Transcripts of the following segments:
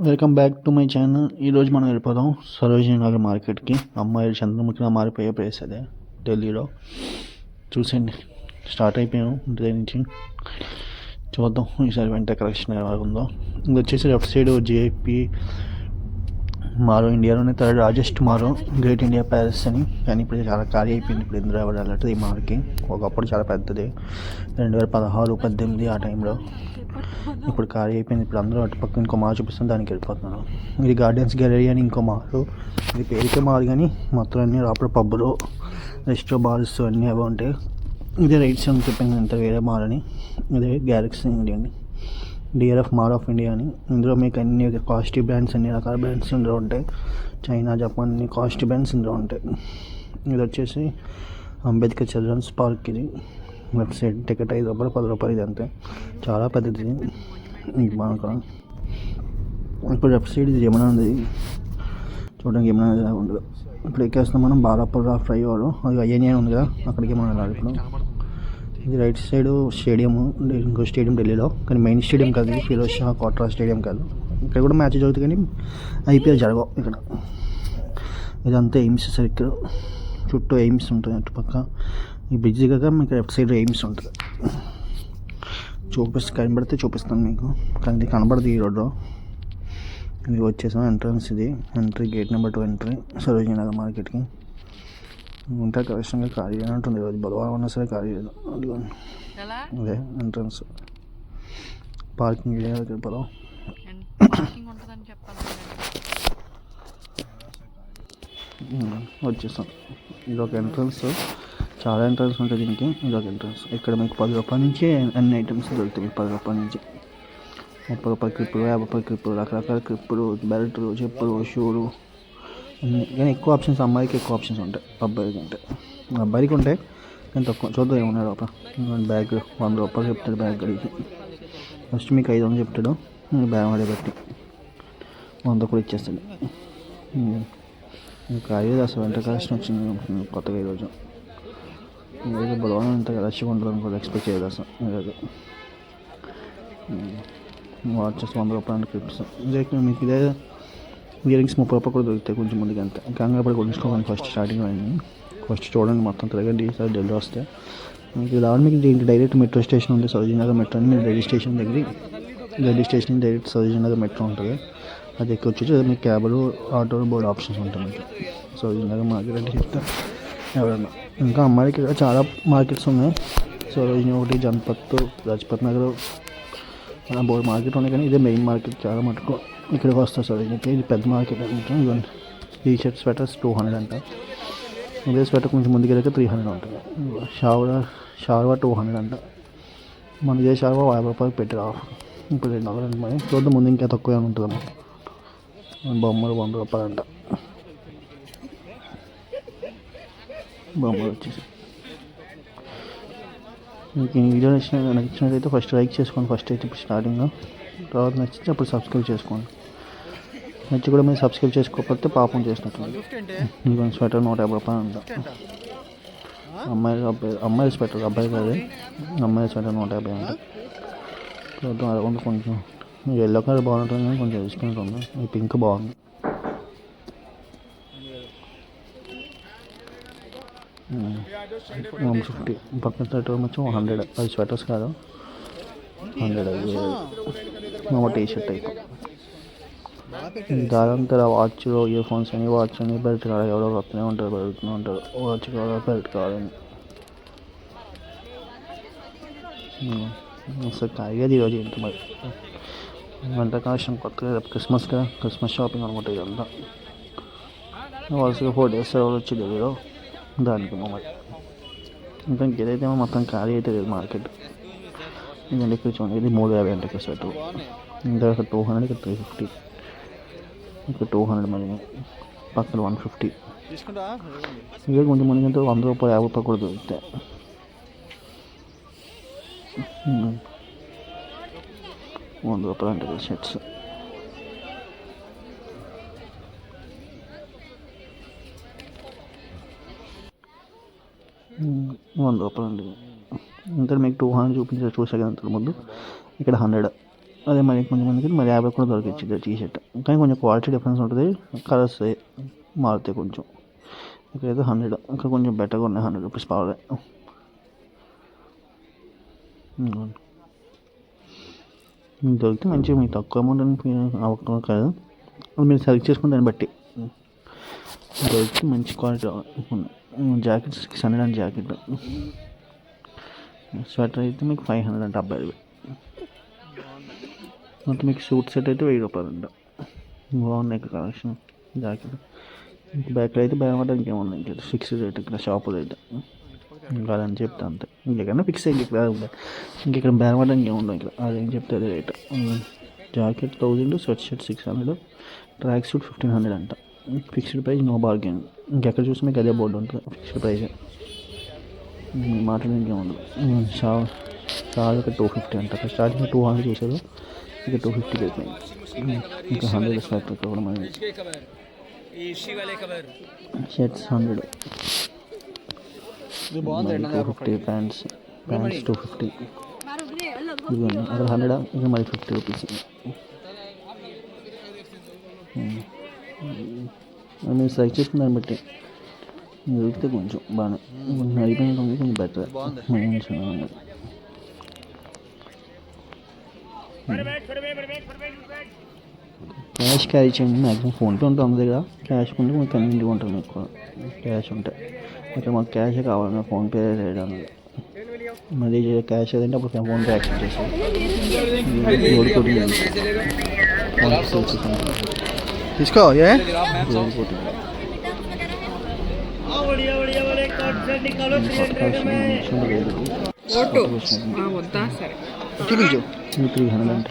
Welcome back to my channel. ఈరోజు మనం వెళ్ళిపోదాం సరోజినీ నగర్ మార్కెట్కి. అమ్మాయిలు చంద్రముఖిలా మారిపోయే ప్లేస్ అదే ఢిల్లీలో. చూసండి, స్టార్ట్ అయిపోయాను ఇంటి నుంచి. చూద్దాం ఈసారి వెంట కలెక్షన్ ఎలా ఉందో. ఇది వచ్చేసి లెఫ్ట్ సైడ్ జేపీ మారో, ఇండియాలోనే థర్డ్ లార్జెస్ట్ మారో, గ్రేట్ ఇండియా ప్యాలెస్ అని. కానీ ఇప్పుడు చాలా ఖాళీ అయిపోయింది. ఇప్పుడు ఎందుకు ఎవరు వెళ్ళట్లేదు ఈ మాల్కి. ఒకప్పుడు చాలా పెద్దది, 2016-18 ఆ టైంలో. ఇప్పుడు ఖాళీ అయిపోయింది. ఇప్పుడు అందరూ అటుపక్క ఇంకో మాల్ చూపిస్తాను, దానికి వెళ్ళిపోతున్నారు. ఇది గార్డెన్స్ గ్యాలరీ అని ఇంకో మాల్. ఇది పేరుకే మాల్ కానీ మొత్తం అన్నీ లోపల పబ్బులు, రెస్టో, బార్స్ అన్నీ అవి ఉంటాయి. ఇదే రైట్స్ అని చెప్పింది, ఇంత వేరే మాల్ అని. ఇదే గ్యాలక్సీ ఇండియా అని, డిఆర్ఎఫ్ మాల్ ఆఫ్ ఇండియా అని. ఇందులో మీకు అన్ని కాస్ట్లీ బ్రాండ్స్, అన్ని రకాల బ్రాండ్స్ ఇందులో ఉంటాయి. చైనా, జపాన్ అన్ని కాస్ట్లీ బ్రాండ్స్ ఇందులో ఉంటాయి. ఇది వచ్చేసి అంబేద్కర్ చిల్డ్రన్స్ పార్క్. ఇది లెఫ్ట్ సైడ్ టికెట్ 5 రూపాయలు, 10 రూపాయలు. ఇది అంతే, చాలా పెద్దది ఇది బాగా. ఇప్పుడు లెఫ్ట్ సైడ్ ఇది యమునా ఉంది, చూడడానికి యమునా నది ఉండదు. ఇప్పుడు ఎక్కేస్తాం మనం బాలాపూర్ ఫ్లై ఓవర్. అది ఐఎన్ఏ ఉంది కదా, అక్కడికి మనం వెళ్ళాలి ఇప్పుడు. ఇది రైట్ సైడ్ స్టేడియం, ఇంకో స్టేడియం ఢిల్లీలో, కానీ మెయిన్ స్టేడియం కాదు, ఇది ఫిరోజ్ షా కోట్రా స్టేడియం కాదు. ఇక్కడ కూడా మ్యాచ్ జరుగుతుంది కానీ ఐపీఎల్ జరగవు ఇక్కడ. ఇదంతా ఎయిమ్స్ సర్కిల్, చుట్టూ ఎయిమ్స్ ఉంటుంది అటుపక్క. ఈ బ్రిడ్జ్ కాక మీకు లెఫ్ట్ సైడ్ ఎయిమ్స్ ఉంటుంది. కనబడితే చూపిస్తాను మీకు, కానీ ఇది కనబడదు ఈ రోడ్లో. ఇది వచ్చేసాం ఎంట్రన్స్. ఇది entry, gate number 2 entry Sarojini Nagar మార్కెట్కి. ఇంకా కలెక్షన్గా ఖాళీ ఉంటుంది. ఈరోజు బుధవారం ఉన్నా సరే ఖాళీ లేదు. అదే ఎంట్రన్స్. పార్కింగ్ ఏరియా వెళ్ళిపోదాం. వచ్చేసాం. ఇది ఒక ఎంట్రన్స్, చాలా ఎంట్రన్స్ ఉంటుంది దీనికి. ఇది ఒక ఎంట్రన్స్. ఇక్కడ మీకు 10 రూపాయల నుంచి అన్ని ఐటమ్స్ దొరుకుతాయి. 10 రూపాయల నుంచి 30 రూపాయల క్లిప్పులు, 50 రూపాయల క్లిప్పులు, రకరకాల క్లిప్పులు, బెల్ట్లు, చెప్పులు, షూలు అన్నీ. కానీ ఎక్కువ ఆప్షన్స్ అమ్మాయికి ఎక్కువ ఆప్షన్స్ ఉంటాయి, అబ్బాయికి ఉంటాయి. అబ్బాయికి ఉంటాయి కానీ తక్కువ. చూద్దాం ఏమన్నాడు లోపల. బ్యాగ్ 100 రూపాయలు చెప్తాడు బ్యాగ్ అడిగి. ఫస్ట్ మీకు 500 చెప్తాడు, బ్యాగ్ వాడే బట్టి 100 కూడా ఇచ్చేస్తాడు. ఇంకా అయ్యేది అసలు వెంట కలెక్షన్ వచ్చింది కొత్తగా ఈరోజు. బుధవారం ఇంత రష్గా ఉంటుంది అనుకో, ఎక్స్పెక్ట్ చేయదు అసలు ఈరోజు. వాచెస్ 100 రూపాయలు క్లిప్స్. మీకు ఇదే ఇయర్ రింగ్స్ 30 రూపాయలు కూడా దొరుకుతాయి కొంచెం ముందుకు. అంతే కంగారు పడి కొనుక్కోవాలి. ఫస్ట్ స్టార్టింగ్ అయింది. ఫస్ట్ చూడండి మొత్తం తిరగండి. ఈసారి ఢిల్లీ వస్తే మీకు రావాలి. మీకు దీనికి డైరెక్ట్ మెట్రో స్టేషన్ ఉంది, సరోజినీ నగర్ మెట్రో అని. ఢిల్లీ స్టేషన్ దగ్గర, Delhi station direct Sarojini Nagar metro ఉంటుంది. అది ఎక్కువ వచ్చేసి మీకు క్యాబ్లు, ఆటోలు, బోర్డు ఆప్షన్స్ ఉంటాయి మీకు. సరోజినీ నగర్ మార్కెట్ అంటే చెప్తే ఎవరన్నా. ఇంకా అమ్మాయికి చాలా మార్కెట్స్ ఉన్నాయి. సరోజినీ ఒకటి, జన్పత్, లాజ్పత్ నగర్, బోర్డు మార్కెట్ ఉన్నాయి. కానీ ఇదే మెయిన్ మార్కెట్ చాలా మటుకు ఇక్కడికి వస్తుంది సరోజినీకి. ఇది పెద్ద మార్కెట్ అనమాట. ఇవన్నీ టీ షర్ట్, స్వెటర్స్ 200 అంట. ఇదే స్వెటర్ కొంచెం ముందుకు వెళ్ళక 300 ఉంటుంది. షార్వా 200 అంట. మన ఇదే షార్వా 50 రూపాయలు పెట్టారు ఆఫ్. ఇప్పుడు 200 అంట. మరి చూద్దాం ముందు ఇంకా తక్కువ ఉంటుందమ్మా. బొమ్మలు 100 రూపాయలు అంట. బొమ్మలు వచ్చేసి మీకు ఈ వీడియో నచ్చినట్లయితే ఫస్ట్ లైక్ చేసుకోండి. ఫస్ట్ అయితే ఇప్పుడు స్టార్టింగ్లో, తర్వాత నచ్చితే అప్పుడు సబ్స్క్రైబ్ చేసుకోండి. నచ్చి కూడా మీరు సబ్స్క్రైబ్ చేసుకోకపోతే పాపం చేసినట్టుంది. ఇవన్నీ స్వెటర్ 150 రూపాయలు అంట. అమ్మాయి స్వెటర్, అబ్బాయి కాదు, అమ్మాయి స్వెటర్ 150 అంట. చూద్దాం. అది కొంచెం ఎల్లో కలర్ బాగుంటుంది కానీ కొంచెం డిస్కౌంట్ ఉంది. ఈ పింక్ బాగుంది. $150. పక్కన స్వెటర్ వచ్చి 100. అది స్వెటర్స్ కాదు, 100. అది టీ షర్ట్ టైప్. దానంతర వాచ్లో ఇయర్ ఫోన్స్ అని, వాచ్ అని, బెల్ట్ కావాలి. ఎవరో వస్తూనే ఉంటారు, పెరుగుతూనే ఉంటారు. వాచ్ కావాలి, బెల్ట్ కావాలని. అసలు ఖాళీగా ఈరోజు ఏంటి మరి. వంట కలెక్షన్ కొత్తగా క్రిస్మస్ కదా, క్రిస్మస్ షాపింగ్ అనమాట ఇదంతా. వరుసగా 4 days సెలవులు వచ్చి ఢిల్లీలో, దానికి మరి. ఇంకా ఇంకేదైతే మొత్తం ఖాళీ అయితే లేదు మార్కెట్. ఇదండి ఇక్కడ చూడండి. ఇది 350 అంటే ఇక్కడ స్వెటర్. ఇంకా 200, ఇక్కడ 350, ఇక్కడ 200. మరి పక్కన 150. ఇక్కడ కొంచెం మంది అంటే 100 రూపాయలు, 50 రూపాయలు కూడా దొరుకుతాయి. 100 రూపాయలు అంటే షర్ట్స్. $100 అండి. ఇంకా మీకు 200 చూపించారు, చూసా కదా అంత ముందు. ఇక్కడ 100. అదే మరి కొంతమందికి మరి 50 కూడా దొరికింది టీ షర్ట్, కానీ కొంచెం క్వాలిటీ డిఫరెన్స్ ఉంటుంది, కలర్స్ మారుతాయి కొంచెం. ఇక్కడైతే 100, ఇంకా కొంచెం బెటర్గా ఉన్నాయి, 100 రూపీస్ పర్వాలేదు. దొరికితే మంచిగా మీకు తక్కువ అమౌంట్ అని కాదు, మీరు సెలెక్ట్ చేసుకుని దాన్ని బట్టి దొరికితే మంచి quality. Jacket 600 and jacket, sweater అయితే మీకు 500 అంట, 70. మొత్తం మీకు సూట్ సెట్ అయితే 1000 రూపాయలు అంట. బాగున్నాయి ఇక్కడ కలెక్షన్. జాకెట్ బ్యాక్ అయితే బయటపడడానికి ఏమన్నా ఇంకా ఫిక్స్డ్ రేట్ ఇక్కడ షాపు రేట్ ఇంకా అదని చెప్తా అంతే. ఇంకెక్కడన్నా ఫిక్స్ అయ్యి ఇంకెక్కడ బేరపడడానికి ఏముండవు ఇక్కడ, అదేం చెప్తే అదే rate. Jacket 1000, sweatshirt 600, track suit 1500 అంట. Fixed price, no bargain. ఇంకెక్కడ చూస్తే మీకు అదే బోర్డు ఉంటుంది, ఫిక్స్డ్ ప్రైస్. మాట్లాడడానికి ఏముండదు. చాలా ఇక్కడ 250 అంట. అక్కడ స్టార్టింగ్ 200 చేశారు, ఇక 250 అయిపోయింది. ఇంకా 100 స్వెట్ కూడా మనకి. షర్ట్స్ 100, 250. ప్యాంట్స్ 250. ఇదిగోండి అక్కడ 100, ఇక మరి 50 రూపీస్. మీరు సెలెక్ట్ చేసుకున్న దాన్ని బట్టి దొరికితే కొంచెం బాగానే, కొంచెం అయిపోయిన కొంచెం బెటర్. క్యాష్ క్యారీ చేయండి, మ్యాక్సిమం ఫోన్పే ఉంటుంది అందరి దగ్గర. క్యాష్ ఉంటే కొంచెం కన్వీనియంట్గా ఉంటుంది మీకు, క్యాష్ ఉంటే. ఇక్కడ మాకు క్యాషే కావాలి, ఫోన్పే చేయడానికి. మళ్ళీ క్యాష్ ఏదంటే అప్పుడు ఫోన్పే యాక్సెప్ట్ చేస్తాం. తీసుకో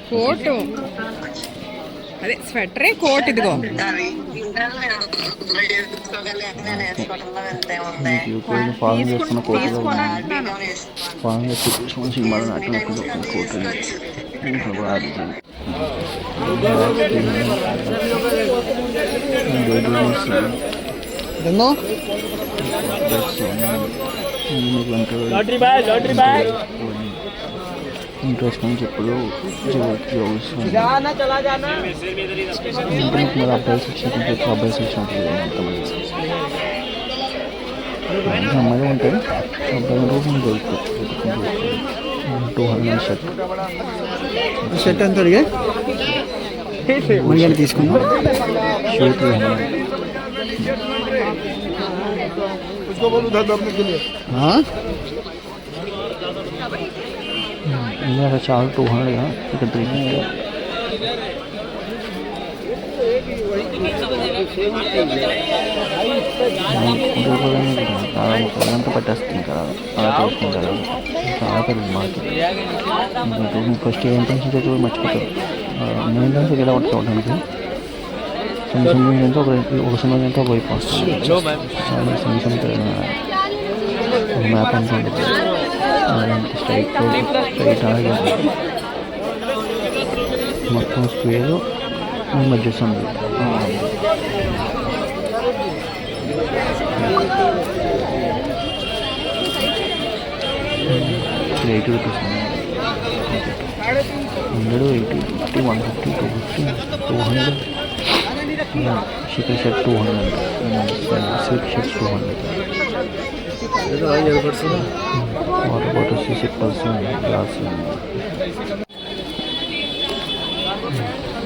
కోటు, అదే స్వెటరే కోట్. ఇదిగో ఫార్మ్ చేసుకున్న కోట్, ఫార్మ్ చేసుకున్న సినిమా కోట్. ఎన్నో ఇంట్రెస్ట్ అని చెప్పులు, గ్లౌస్, మరి అబ్బాయి సెక్షన్ ఉంటుంది, అబ్బాయి సెక్షన్ ఉంటుంది. అమ్మాయి ఉంటాయి, అబ్బాయి రూపం దొరుకుతుంది. 200 షర్ట్. షర్ట్ ఎంత అడిగా మళ్ళీ తీసుకున్నాం. షర్ట్ 300. ఇంకా చాలా 200, ఇక్కడ 300. అంతా పట్టేస్తుంది కదా, అలా చేసుకుంటారు. చాలా పెద్ద మార్కెట్. ఫస్ట్ ఎంట్రన్స్ అయితే మర్చిపోతారు. మెయిన్ ఇక్కడ ఒకటి చూడడానికి సంవత్సరం ఒక సంవత్సరంతో ఒక వైపు వస్తుంది. చాలా సంవత్సరంతో ఒక మ్యాప్ అనుకోండి, స్ట్రైట్ అలాగే మొత్తం స్క్వేర్ మధ్య ఉంది. 80 rupees, 100, 80, 50, 150, 250, 200. Chicken shirt 200, silk shirts 200. Water bottles, సిప్పల్స్, గ్లాస్.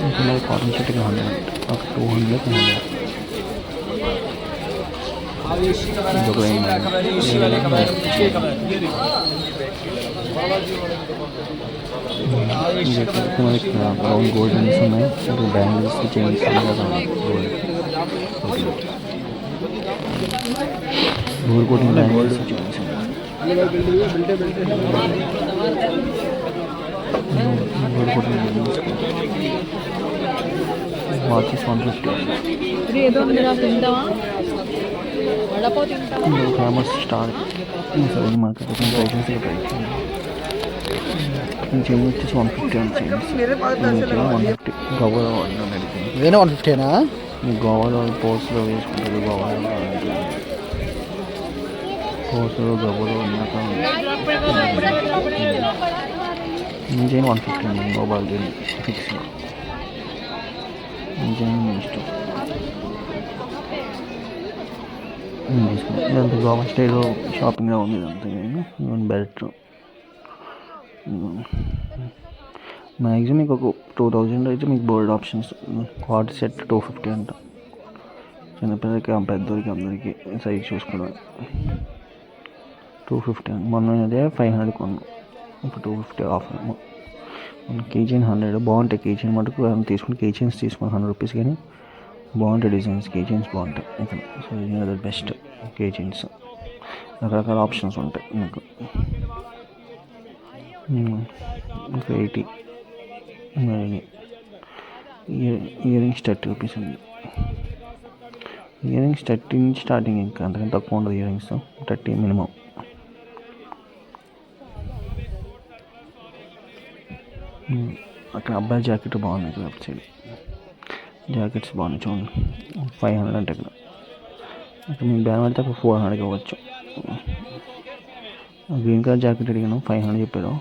ఇంకా కాటన్ షర్ట్కి 100, ఒక 200, 100. బ్రౌన్ గోల్డ్ రింగ్స్ ఉన్నాయి, bangles, chains gold coating bangles, chains. Gold coating watches 150. Famous star సరైన మార్కెట్ ప్రైసెస్ చైన్ వచ్చేసి 150 అండ్ చైన్స్ 150. గోవాలో ఏదైనా 150నా? గోవాలో పోస్ట్లో వేసుకుంటారు, గోవాలో పోస్ట్లో గోవాలో ఉన్నాక ఇంజన్ 150 అండి, నో బార్గెన్ ఫిక్స్. ఇంజన్ మీ ఇష్టం. ఇదంతా గవర్నమెంట్ స్టైల్ షాపింగ్ ఉంది ఇదంతా. ఇవన్నీ బెల్ట్ మ్యాక్సిమం మీకు ఒక 2000 అయితే మీకు బోల్డ్ ఆప్షన్స్. క్వాడ్ సెట్ 250 అంట. చిన్నపిల్లలకి పెద్దోరికి అందరికీ సైజ్ చూసుకోవడం 250 అండి. మొన్న అదే 500 కొన్నాం, ఇప్పుడు 250 ఆఫర్. కీచైన్ 100 బాగుంటాయి. కీచైన్ మటుకు తీసుకుని కీచైన్స్ తీసుకుని 100 రూపీస్, కానీ బాగుంటాయి డిజైన్స్. కీచైన్స్ బాగుంటాయి ఇక్కడ. సో ఇది బెస్ట్ కీచైన్స్. రకరకాల ఆప్షన్స్ ఉంటాయి మీకు. ఇంకా 80. ఇయర్ రింగ్స్ 30 రూపీస్ అండి. ఇయర్ రింగ్స్ 30 నుంచి స్టార్టింగ్, ఇంకా అంతకంటే తక్కువ ఉండదు. Ear rings 30 minimum. అక్కడ అబ్బాయి జాకెట్ బాగున్నాయి. లెఫ్ట్ సైడ్ జాకెట్స్ బాగున్నాయి చూడండి. 500 అంటే ఇక్కడ మీకు బ్యాన్ పడితే అక్కడ 400 ఇవ్వచ్చు. గ్రీన్ కలర్ జాకెట్ అడిగాను, 500 చెప్పారు.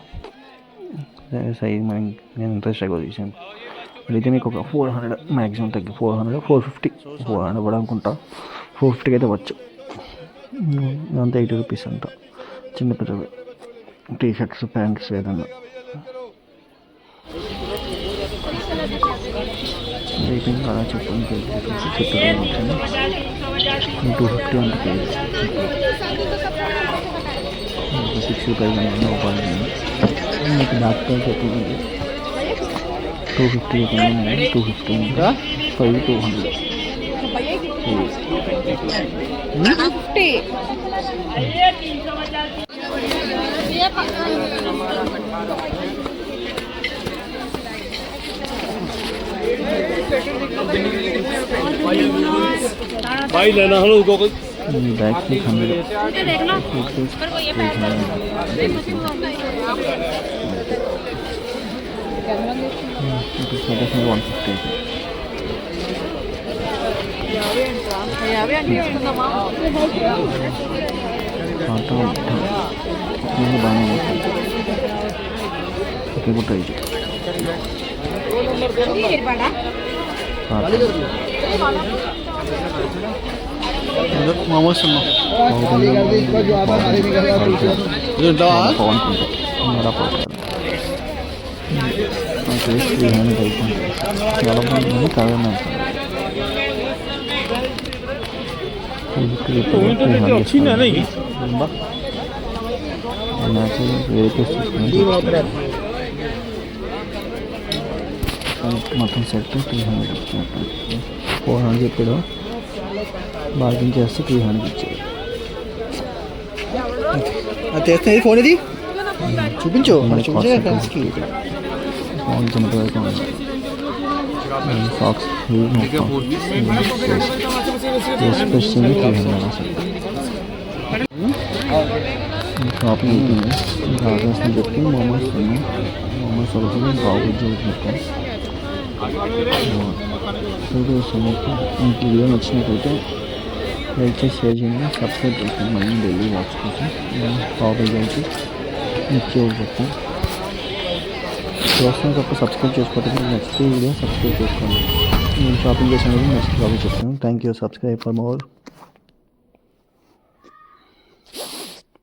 సైజ్ నేను ఇంట్రెస్ట్ ఎక్కువ తీసాను. అడిగితే మీకు ఒక 400 మ్యాక్సిమం తగ్గి 400, 450, 400 కూడా అనుకుంటా. 450 అయితే వచ్చు. ఇదంతా 80 రూపీస్ అంట. చిన్నపిల్లలు టీ షర్ట్స్, ప్యాంట్స్ ఏదన్నా. అయిపోయింది అలా చెప్పండి. చెప్తాను 250 అంత కేజీ. 6 రూపీస్ మీకు డాక్టర్ చెప్పింది 250 చెప్పండి. 250 ఇంకా 5 200. भाई लेना हम लोग को बैग की 100 మామూలు చాలా బాగుంది. కావాలి మొత్తం సెట్ 300. 400 చెప్పాడు, బార్గెన్ చేస్తే 300 ఇచ్చాడు. తెస్తే ఫోన్ ఇది చూపించు. సాక్స్ ఎస్పెషల్లీ 300 అసలు. షాపింగ్ కావాల్సిన చెప్పి మోమోస్ అవుతుంది. బాగుంది మీకు మీకు వీడియో నచ్చినట్లయితే లైక్ చేసి షేర్ చేయండి, సబ్స్క్రైబ్ చేసుకోండి. మళ్ళీ డైలీ వాచ్ కోసం బాగుంది అయితే మీకు చెప్తాను. చూస్తాను తప్ప సబ్స్క్రైబ్ చేసుకోవడం. నెక్స్ట్ వీడియో సబ్స్క్రైబ్ చేసుకోండి. నేను షాపింగ్ చేసిన నెక్స్ట్ బాగా చెప్తాను. Thank you. Subscribe for more.